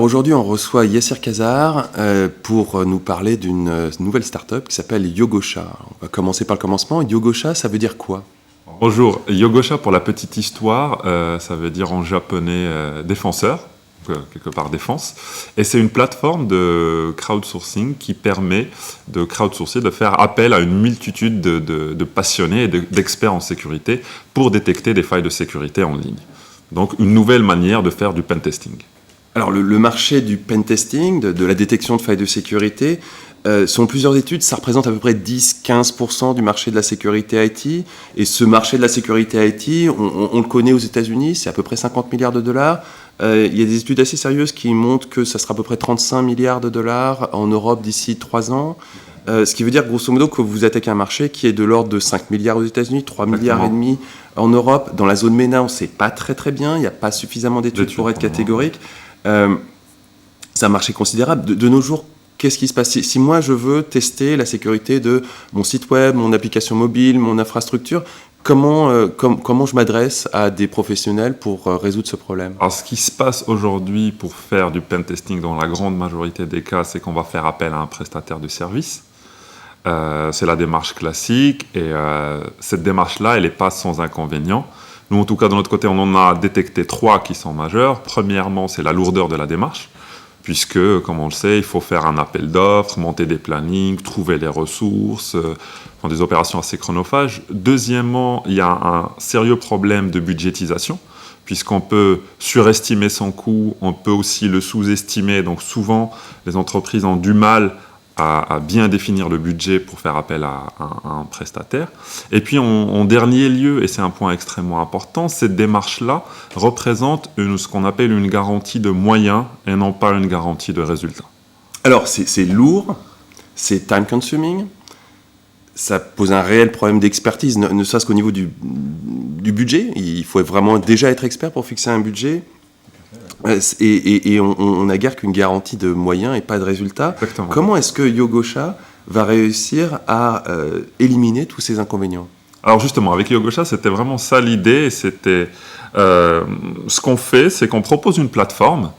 aujourd'hui, on reçoit Yassir Kazar pour nous parler d'une nouvelle start-up qui s'appelle Yogosha. On va commencer par le commencement. Yogosha, ça veut dire quoi? Bonjour, Yogosha, pour la petite histoire, ça veut dire en japonais défenseur, quelque part défense, et c'est une plateforme de crowdsourcing qui permet de crowdsourcer, de faire appel à une multitude de passionnés et d'experts en sécurité pour détecter des failles de sécurité en ligne. Donc une nouvelle manière de faire du pentesting. Alors le marché du pentesting, de la détection de failles de sécurité, selon plusieurs études, ça représente à peu près 10-15% du marché de la sécurité IT. Et ce marché de la sécurité IT, on le connaît aux États-Unis, c'est à peu près 50 milliards de dollars. Il y a des études assez sérieuses qui montrent que ça sera à peu près 35 milliards de dollars en Europe d'ici 3 ans. Ce qui veut dire grosso modo que vous attaquez un marché qui est de l'ordre de 5 milliards aux États-Unis, 3 milliards et demi en Europe. Dans la zone MENA, on ne sait pas très bien, il n'y a pas suffisamment d'études pour être catégorique. C'est un marché considérable. De nos jours, qu'est-ce qui se passe si moi je veux tester la sécurité de mon site web, mon application mobile, mon infrastructure, comment je m'adresse à des professionnels pour résoudre ce problème? Alors, ce qui se passe aujourd'hui pour faire du pentesting dans la grande majorité des cas, c'est qu'on va faire appel à un prestataire de service. C'est la démarche classique et cette démarche-là, elle n'est pas sans inconvénient. Nous, en tout cas, de notre côté, on en a détecté 3 qui sont majeurs. Premièrement, c'est la lourdeur de la démarche, puisque, comme on le sait, il faut faire un appel d'offres, monter des plannings, trouver les ressources, des opérations assez chronophages. Deuxièmement, il y a un sérieux problème de budgétisation, puisqu'on peut surestimer son coût, on peut aussi le sous-estimer. Donc souvent, les entreprises ont du mal à bien définir le budget pour faire appel à un prestataire. Et puis en dernier lieu, et c'est un point extrêmement important, cette démarche-là représente ce qu'on appelle une garantie de moyens et non pas une garantie de résultats. Alors c'est lourd, c'est time consuming, ça pose un réel problème d'expertise, ne serait-ce qu'au niveau du budget. Il faut vraiment déjà être expert pour fixer un budget. Et on n'a guère qu'une garantie de moyens et pas de résultats. Exactement. Comment est-ce que Yogosha va réussir à éliminer tous ces inconvénients? Alors justement, avec Yogosha, c'était vraiment ça l'idée. C'était ce qu'on fait, c'est qu'on propose une plateforme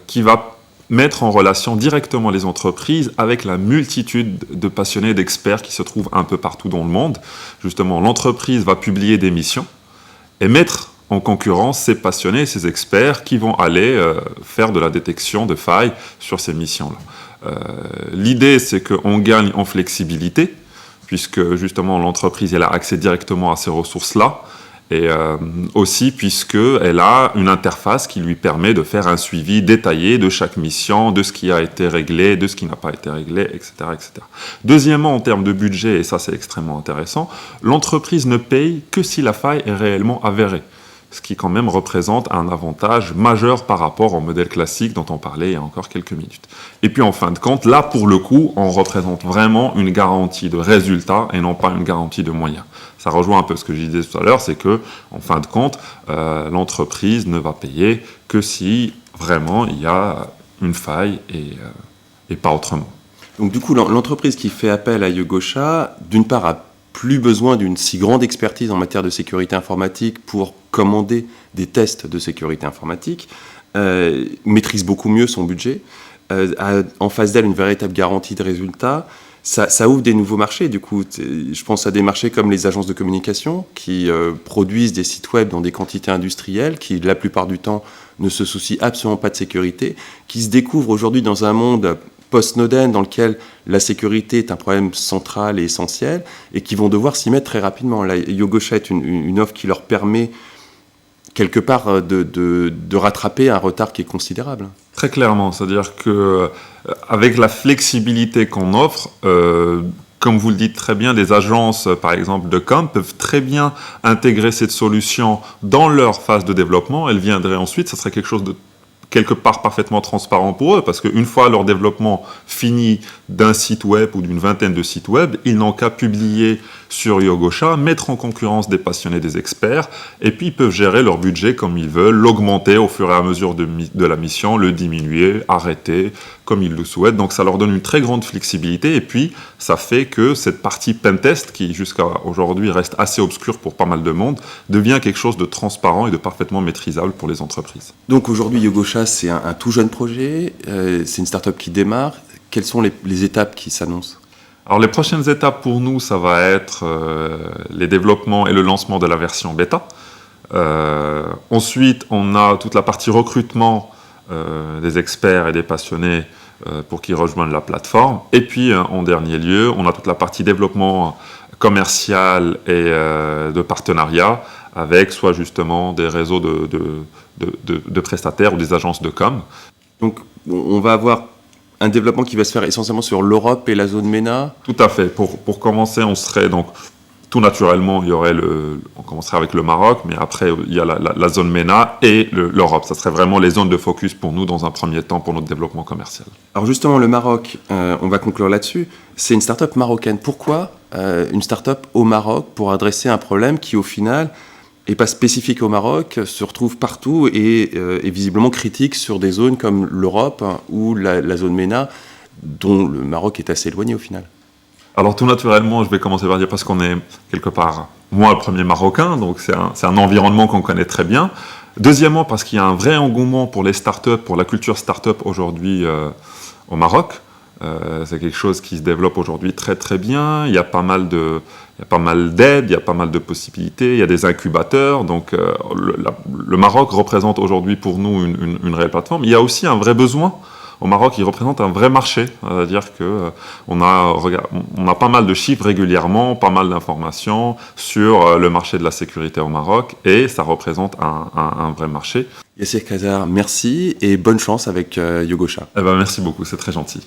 qui va mettre en relation directement les entreprises avec la multitude de passionnés, d'experts qui se trouvent un peu partout dans le monde. Justement, l'entreprise va publier des missions et mettre en concurrence ces passionnés, ces experts qui vont aller faire de la détection de failles sur ces missions-là. L'idée, c'est qu'on gagne en flexibilité, puisque justement l'entreprise elle a accès directement à ces ressources-là, et aussi puisqu'elle a une interface qui lui permet de faire un suivi détaillé de chaque mission, de ce qui a été réglé, de ce qui n'a pas été réglé, etc., etc. Deuxièmement, en termes de budget, et ça c'est extrêmement intéressant, l'entreprise ne paye que si la faille est réellement avérée, ce qui quand même représente un avantage majeur par rapport au modèle classique dont on parlait il y a encore quelques minutes. Et puis en fin de compte, là pour le coup, on représente vraiment une garantie de résultat et non pas une garantie de moyens. Ça rejoint un peu ce que je disais tout à l'heure, c'est que en fin de compte, l'entreprise ne va payer que si vraiment il y a une faille et pas autrement. Donc du coup, l'entreprise qui fait appel à Yogosha, d'une part, a plus besoin d'une si grande expertise en matière de sécurité informatique pour commander des tests de sécurité informatique, maîtrise beaucoup mieux son budget, a en face d'elle une véritable garantie de résultats. Ça ouvre des nouveaux marchés, du coup. Je pense à des marchés comme les agences de communication qui produisent des sites web dans des quantités industrielles, qui la plupart du temps ne se soucient absolument pas de sécurité, qui se découvrent aujourd'hui dans un monde post-Snowden dans lequel la sécurité est un problème central et essentiel, et qui vont devoir s'y mettre très rapidement. Là, Yogosha est une offre qui leur permet quelque part de rattraper un retard qui est considérable. Très clairement, c'est-à-dire qu'avec la flexibilité qu'on offre, comme vous le dites très bien, des agences, par exemple, de com, peuvent très bien intégrer cette solution dans leur phase de développement. Elle viendrait ensuite, ça serait quelque chose de quelque part parfaitement transparent pour eux, parce qu'une fois leur développement fini d'un site web ou d'une vingtaine de sites web, ils n'ont qu'à publier sur Yogosha, mettre en concurrence des passionnés, des experts, et puis ils peuvent gérer leur budget comme ils veulent, l'augmenter au fur et à mesure de la mission, le diminuer, arrêter, comme ils le souhaitent. Donc ça leur donne une très grande flexibilité, et puis ça fait que cette partie pentest, qui jusqu'à aujourd'hui reste assez obscure pour pas mal de monde, devient quelque chose de transparent et de parfaitement maîtrisable pour les entreprises. Donc aujourd'hui, Yogosha Yogosha, c'est un tout jeune projet, c'est une start-up qui démarre. Quelles sont les étapes qui s'annoncent? Alors les prochaines étapes pour nous, ça va être les développements et le lancement de la version bêta. Ensuite, on a toute la partie recrutement des experts et des passionnés pour qu'ils rejoignent la plateforme. Et puis, en dernier lieu, on a toute la partie développement commercial et de partenariat avec soit justement des réseaux de prestataires ou des agences de com. Donc, on va avoir un développement qui va se faire essentiellement sur l'Europe et la zone MENA. Tout à fait. Pour commencer, on serait donc tout naturellement, on commencerait avec le Maroc, mais après il y a la zone MENA et l'Europe. Ça serait vraiment les zones de focus pour nous dans un premier temps pour notre développement commercial. Alors justement, le Maroc, on va conclure là-dessus. C'est une start-up marocaine. Pourquoi une start-up au Maroc pour adresser un problème qui, au final, n'est pas spécifique au Maroc, se retrouve partout et est visiblement critique sur des zones comme l'Europe ou la zone MENA, dont le Maroc est assez éloigné au final? Alors tout naturellement, je vais commencer par dire parce qu'on est quelque part, moi le premier Marocain, donc c'est un environnement qu'on connaît très bien. Deuxièmement, parce qu'il y a un vrai engouement pour les startups, pour la culture startup aujourd'hui au Maroc. C'est quelque chose qui se développe aujourd'hui très très bien. Il y a pas mal d'aides, il y a pas mal de possibilités, il y a des incubateurs. Donc le Maroc représente aujourd'hui pour nous une réelle plateforme. Il y a aussi un vrai besoin. Au Maroc, il représente un vrai marché, c'est-à-dire qu'on a pas mal de chiffres régulièrement, pas mal d'informations sur le marché de la sécurité au Maroc, et ça représente un vrai marché. Yassir Khazar, merci et bonne chance avec Yogosha. Eh ben, merci beaucoup, c'est très gentil.